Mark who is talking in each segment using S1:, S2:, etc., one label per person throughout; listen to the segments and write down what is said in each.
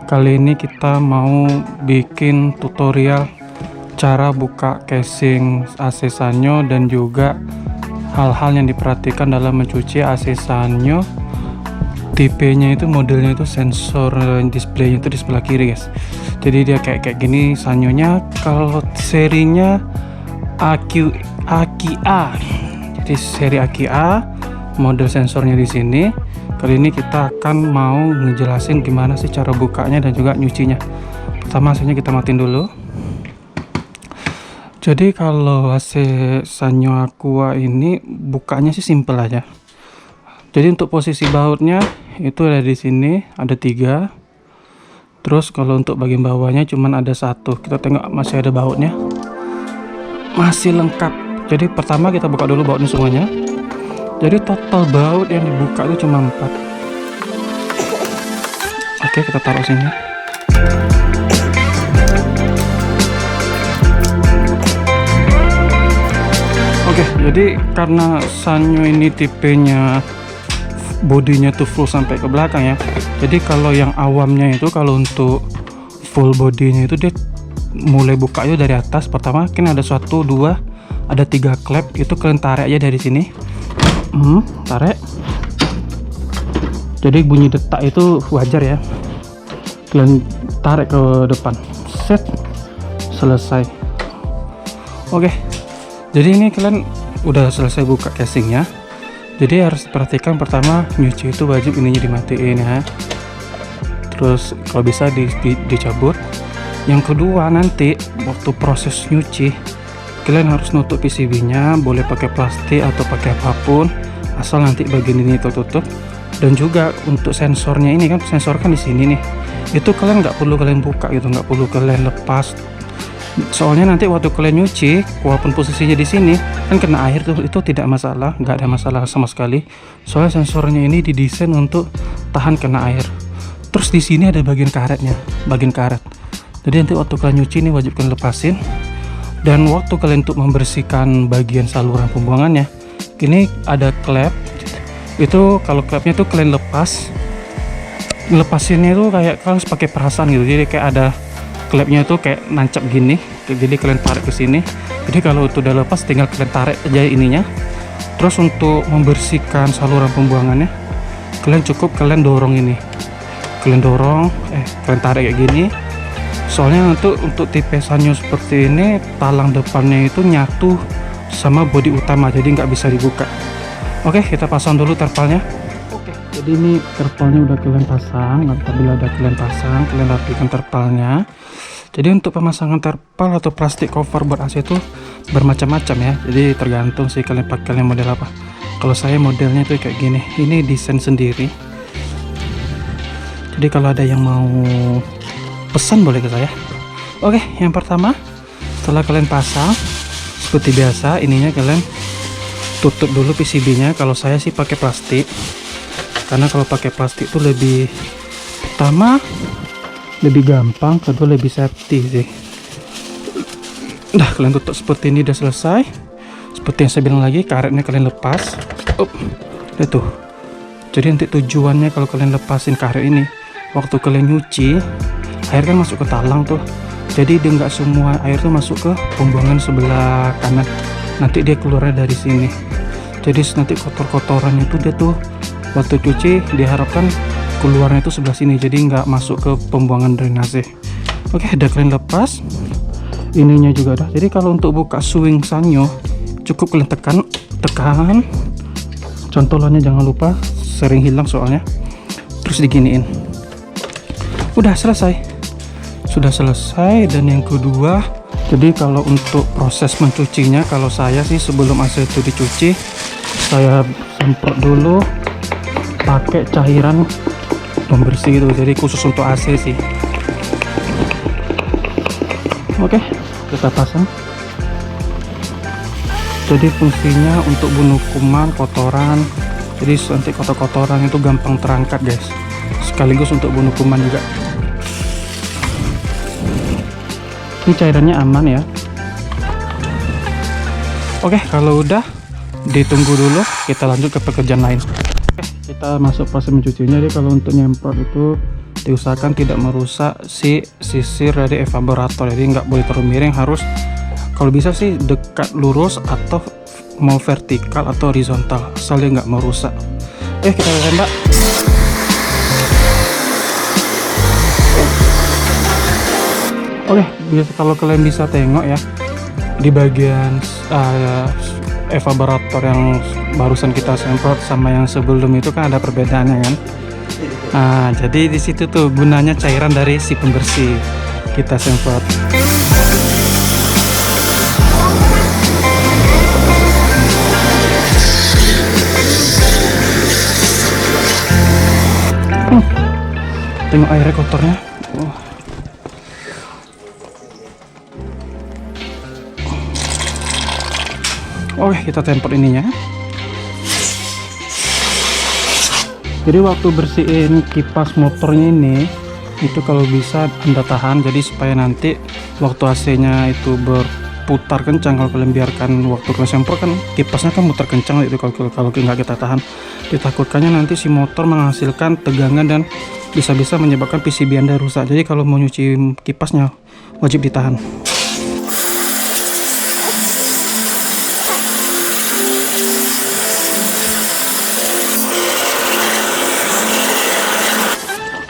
S1: Kali ini kita mau bikin tutorial cara buka casing AC Sanyo dan juga hal-hal yang diperhatikan dalam mencuci AC Sanyo. Tipenya itu, modelnya itu sensor displaynya itu di sebelah kiri guys. Jadi dia kayak gini Sanyonya. Kalau serinya Aki A, jadi seri Aki A, model sensornya di sini. Kali ini kita akan mau ngejelasin gimana sih cara bukanya dan juga nyucinya. Pertama AC-nya kita matiin dulu. Jadi kalau AC Sanyo Aqua ini bukanya sih simple aja. Jadi untuk posisi bautnya itu ada di sini, ada 3. Terus kalau untuk bagian bawahnya cuman ada 1. Kita tengok masih ada bautnya, masih lengkap. Jadi pertama kita buka dulu bautnya semuanya. Jadi total baut yang dibuka itu cuma 4. Oke, kita taruh sini. Oke, jadi karena Sanyo ini tipenya bodinya tuh full sampai ke belakang ya. Jadi kalau yang awamnya itu, kalau untuk full bodinya itu dia mulai buka itu dari atas. Pertama kan ada 1, 2, ada 3 klep. Itu kalian tarik aja dari sini. Tarik. Jadi bunyi detak itu wajar ya. Kalian tarik ke depan. Set. Selesai. Oke. Jadi ini kalian udah selesai buka casingnya. Jadi harus perhatikan, pertama nyuci itu wajib ininya dimatiin ya. Terus kalau bisa dicabut. Yang kedua, nanti waktu proses nyuci kalian harus nutup PCB-nya, boleh pakai plastik atau pakai apapun, asal nanti bagian ini tertutup. Dan juga untuk sensornya ini kan, sensor kan di sini nih, itu kalian nggak perlu kalian buka gitu, nggak perlu kalian lepas. Soalnya nanti waktu kalian nyuci, walaupun posisinya di sini kan kena air tuh, itu tidak masalah, nggak ada masalah sama sekali. Soalnya sensornya ini didesain untuk tahan kena air. Terus di sini ada bagian karetnya, bagian karet. Jadi nanti waktu kalian nyuci ini wajib kalian lepasin. Dan waktu kalian untuk membersihkan bagian saluran pembuangannya, ini ada klep. Itu kalau klepnya tuh kalian lepasinnya itu kayak kalian harus pakai perasaan gitu. Jadi kayak ada klepnya itu kayak nancap gini, jadi kalian tarik ke sini. Jadi kalau itu udah lepas tinggal kalian tarik aja ininya. Terus untuk membersihkan saluran pembuangannya, kalian cukup kalian dorong ini, kalian dorong, kalian tarik kayak gini. Soalnya untuk tipe Sanyo seperti ini, talang depannya itu nyatu sama bodi utama, jadi nggak bisa dibuka. Oke, kita pasang dulu terpalnya. Oke, jadi ini terpalnya udah kalian pasang. Apabila udah kalian pasang, kalian rapikan terpalnya. Jadi untuk pemasangan terpal atau plastik cover buat AC itu bermacam-macam ya. Jadi tergantung sih kalian pakai model apa. Kalau saya modelnya itu kayak gini. Ini desain sendiri. Jadi kalau ada yang mau pesan boleh ke saya. Oke, yang pertama setelah kalian pasang, seperti biasa ininya kalian tutup dulu PCB-nya. Kalau saya sih pakai plastik, karena kalau pakai plastik itu lebih, pertama lebih gampang, kedua lebih safety sih. Udah kalian tutup seperti ini, udah selesai. Seperti yang saya bilang lagi, karetnya kalian lepas. Itu. Jadi nanti tujuannya kalau kalian lepasin karet ini, waktu kalian nyuci, air kan masuk ke talang tuh. Jadi dia nggak semua air tuh masuk ke pembuangan sebelah kanan. Nanti dia keluarnya dari sini. Jadi nanti kotor-kotoran itu dia tuh waktu cuci diharapkan keluarnya itu sebelah sini, jadi nggak masuk ke pembuangan drainase. Oke, udah kalian lepas ininya juga udah. Jadi kalau untuk buka swing Sanyo cukup kalian tekan contolannya, jangan lupa, sering hilang soalnya. Terus diginiin, udah selesai, sudah selesai. Dan yang kedua, jadi kalau untuk proses mencucinya, kalau saya sih sebelum AC itu dicuci, saya semprot dulu pakai cairan pembersih itu, jadi khusus untuk AC sih. Oke, kita pasang. Jadi fungsinya untuk bunuh kuman, kotoran. Jadi nanti kotor-kotoran itu gampang terangkat guys, sekaligus untuk bunuh kuman juga. Ini cairannya aman ya. Oke, kalau udah ditunggu dulu, kita lanjut ke pekerjaan lain. Oke, kita masuk proses mencucinya. Jadi kalau untuk nyemprot itu diusahakan tidak merusak si sisir dari evaporator. Jadi nggak boleh terlalu miring, harus kalau bisa sih dekat lurus atau mau vertikal atau horizontal, asal dia nggak merusak. Kita tembak. Kalau kalian bisa tengok ya, di bagian evaporator yang barusan kita semprot sama yang sebelum itu kan ada perbedaannya kan. Jadi di situ tuh gunanya cairan dari si pembersih kita semprot. Tengok airnya kotornya. Kita tempel ininya. Jadi waktu bersihin kipas motornya ini, itu kalau bisa Anda tahan, jadi supaya nanti waktu AC-nya itu berputar kencang. Kalau kalian biarkan waktu kalian semprot kan kipasnya kan muter kencang itu, kalau nggak kita tahan, ditakutkannya nanti si motor menghasilkan tegangan dan bisa-bisa menyebabkan PCB Anda rusak. Jadi kalau mau nyuci kipasnya wajib ditahan.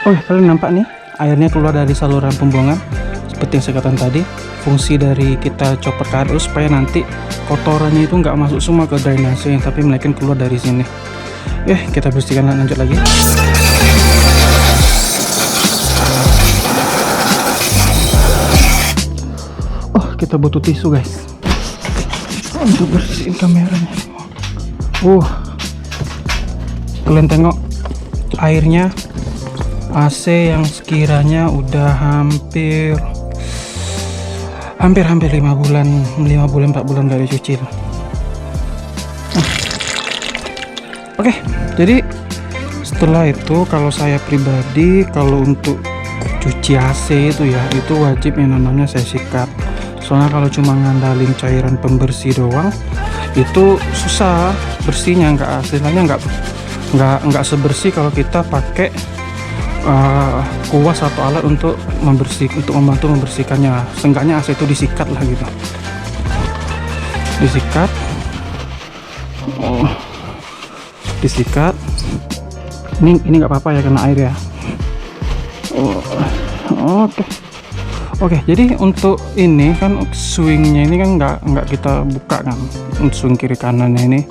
S1: Kalian nampak nih airnya keluar dari saluran pembuangan seperti yang saya katakan tadi. Fungsi dari kita chopper ke atas supaya nanti kotorannya itu nggak masuk semua ke drainase, tapi melainkan keluar dari sini. Kita bersihkan, lanjut lagi. Kita butuh tisu guys untuk bersihin kameranya. Kalian tengok airnya AC yang sekiranya udah hampir 5 bulan 4 bulan gak dicuci. Jadi setelah itu kalau saya pribadi, kalau untuk cuci AC itu ya, itu wajib yang namanya saya sikat. Soalnya kalau cuma ngandalin cairan pembersih doang itu susah bersihnya, hasilnya nggak sebersih kalau kita pakai kuas atau alat untuk membantu membersihkannya. Seenggaknya AC itu disikat lah gitu, disikat. Ini nggak apa-apa ya kena air ya. Jadi untuk ini kan swingnya ini kan nggak kita buka kan, untuk swing kiri kanannya ini.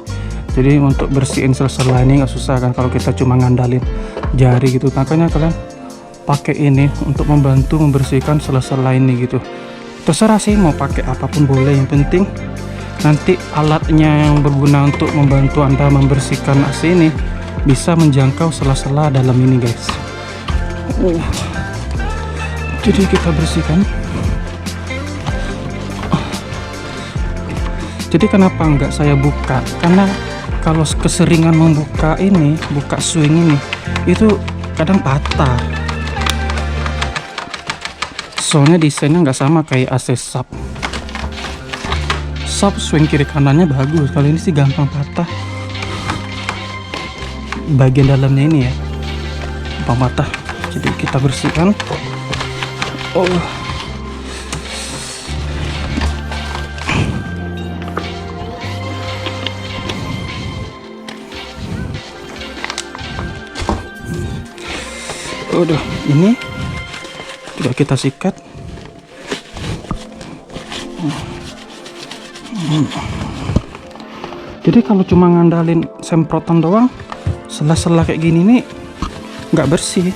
S1: Jadi untuk bersihin sela-sela ini nggak susah kan kalau kita cuma ngandalin jari gitu. Makanya kalian pakai ini untuk membantu membersihkan sela-sela ini gitu. Terserah sih mau pakai apapun boleh, yang penting nanti alatnya yang berguna untuk membantu Anda membersihkan AC ini bisa menjangkau sela-sela dalam ini guys. Jadi kita bersihkan. Jadi kenapa enggak saya buka? Karena kalau keseringan buka swing ini, itu kadang patah. Soalnya desainnya nggak sama kayak AC sub. Sub swing kiri kanannya bagus, kalau ini sih gampang patah. Bagian dalamnya ini ya, gampang patah. Jadi kita bersihkan. Ini tidak kita sikat. Jadi kalau cuma ngandalin semprotan doang, sela-sela kayak gini nih nggak bersih.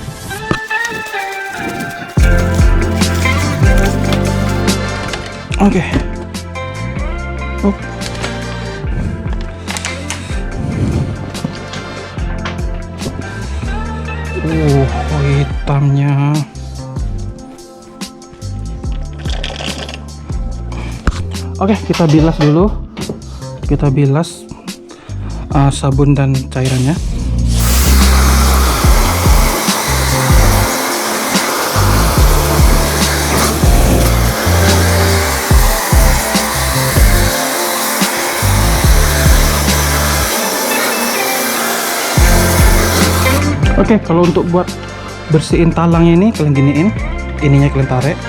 S1: Hitamnya. Kita bilas dulu. Kita bilas sabun dan cairannya. Kalau untuk buat bersihin talangnya ini, kalian giniin, ininya kalian tarik.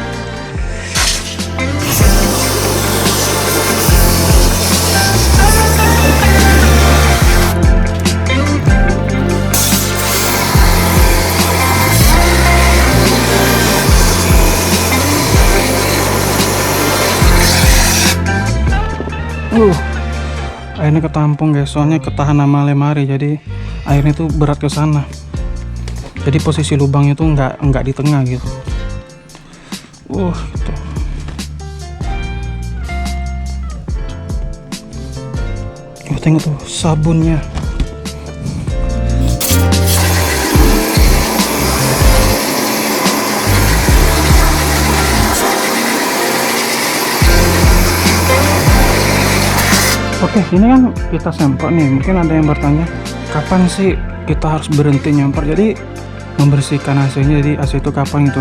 S1: Airnya ketampung guys, soalnya ketahan sama lemari, jadi airnya tuh berat ke sana. Jadi posisi lubangnya tuh nggak di tengah gitu. Gitu. Tengok tuh sabunnya. Oke, ini kan kita semprot nih. Mungkin ada yang bertanya, kapan sih kita harus berhenti nyemprot? Jadi membersihkan AC-nya, jadi AC itu kapan itu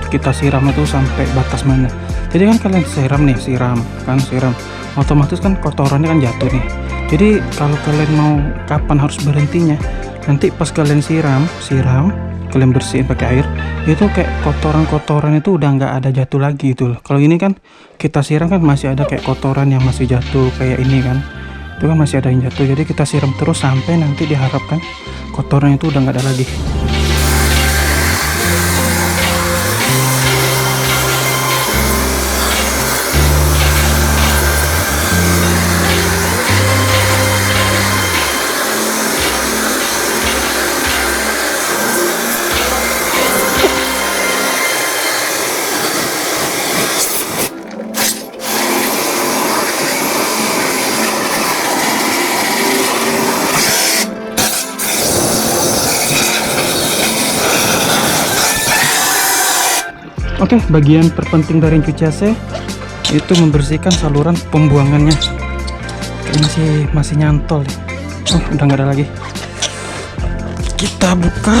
S1: kita siram itu sampai batas mana? Jadi kan kalian siram, otomatis kan kotorannya kan jatuh nih. Jadi kalau kalian mau kapan harus berhentinya, nanti pas kalian siram, kalian bersihin pakai air, itu kayak kotoran itu udah nggak ada jatuh lagi gitu loh. Kalau ini kan kita siram kan masih ada kayak kotoran yang masih jatuh kayak ini kan, itu kan masih ada yang jatuh. Jadi kita siram terus sampai nanti diharapkan kotoran itu udah nggak ada lagi. Oke, bagian terpenting dari cuci AC itu membersihkan saluran pembuangannya. Ini masih nyantol deh. Udah nggak ada lagi. Kita buka.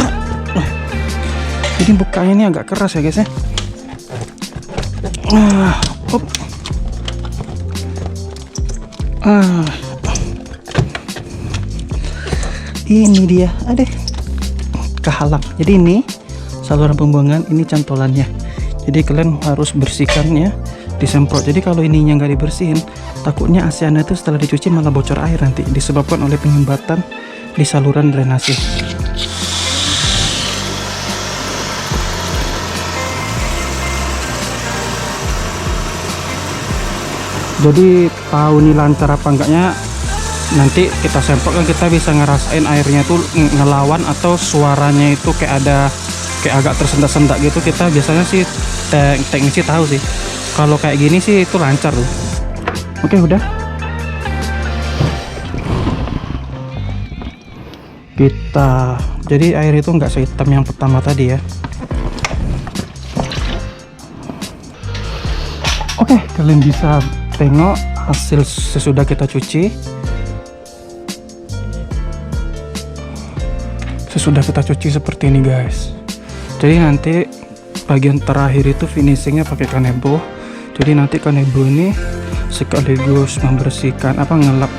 S1: Jadi bukanya ini agak keras ya guys ya. Ini dia, kehalang. Jadi ini saluran pembuangan, ini cantolannya. Jadi kalian harus bersihkan ya, disemprot. Jadi kalau ininya nggak dibersihin, takutnya AC Anda itu setelah dicuci malah bocor air nanti, disebabkan oleh penyumbatan di saluran drainase. Jadi tahu nih lancar apa enggaknya, nanti kita semprot kan kita bisa ngerasain airnya tuh ngelawan atau suaranya itu kayak agak tersendak-sendak gitu. Kita biasanya sih teknisi tahu sih kalau kayak gini sih itu lancar tuh. Oke, udah kita, jadi air itu nggak sehitam yang pertama tadi ya. Oke, kalian bisa tengok hasil sesudah kita cuci. Seperti ini guys. Jadi nanti bagian terakhir itu finishingnya pakai kanebo. Jadi nanti kanebo ini sekaligus membersihkan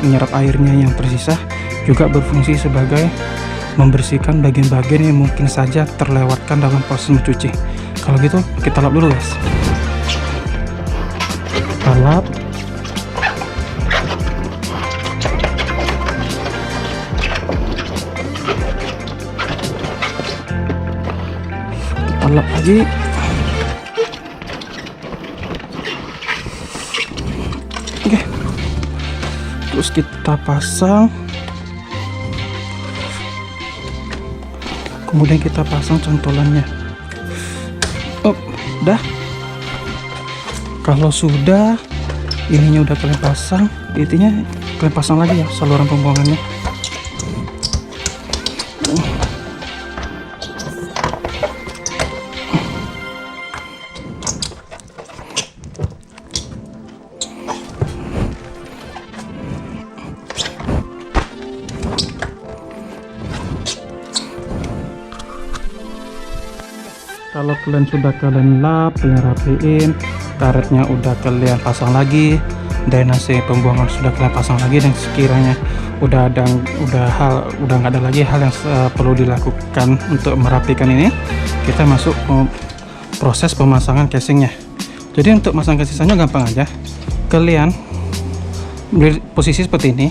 S1: menyerap airnya yang tersisa, juga berfungsi sebagai membersihkan bagian-bagian yang mungkin saja terlewatkan dalam proses mencuci. Kalau gitu kita lap dulu guys. Kita lap. Kita lap lagi. Oke, terus kita pasang, kemudian kita pasang cantolannya. Udah. Kalau sudah ininya udah kalian pasang, intinya kalian pasang lagi ya saluran pembuangannya. Kalau kalian lap, kalian rapiin, karetnya udah kalian pasang lagi, drainase pembuangan sudah kalian pasang lagi, dan sekiranya udah nggak ada lagi hal yang perlu dilakukan untuk merapikan ini. Kita masuk proses pemasangan casingnya. Jadi untuk masang casingnya gampang aja. Kalian beri posisi seperti ini.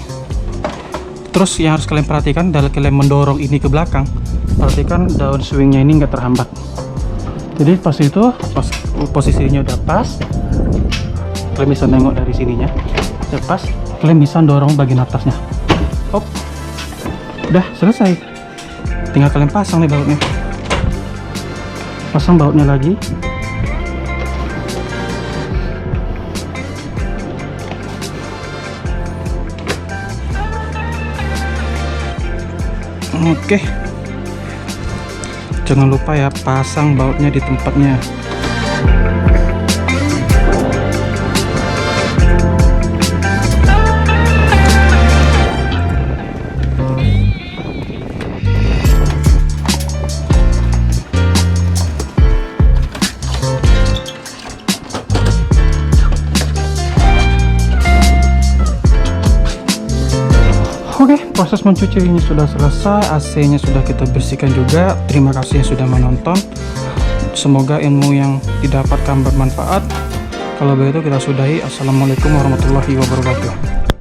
S1: Terus yang harus kalian perhatikan adalah kalian mendorong ini ke belakang. Perhatikan daun swingnya ini nggak terhambat. Jadi pas itu, pas posisinya udah pas, kalian bisa nengok dari sininya. Udah pas, kalian bisa dorong bagian atasnya. Hop, udah selesai. Tinggal kalian pasang nih bautnya. Pasang bautnya lagi. Oke, jangan lupa ya, pasang bautnya di tempatnya. Oke, proses mencuci ini sudah selesai, AC-nya sudah kita bersihkan juga. Terima kasih yang sudah menonton. Semoga ilmu yang didapatkan bermanfaat. Kalau begitu kita sudahi. Assalamualaikum warahmatullahi wabarakatuh.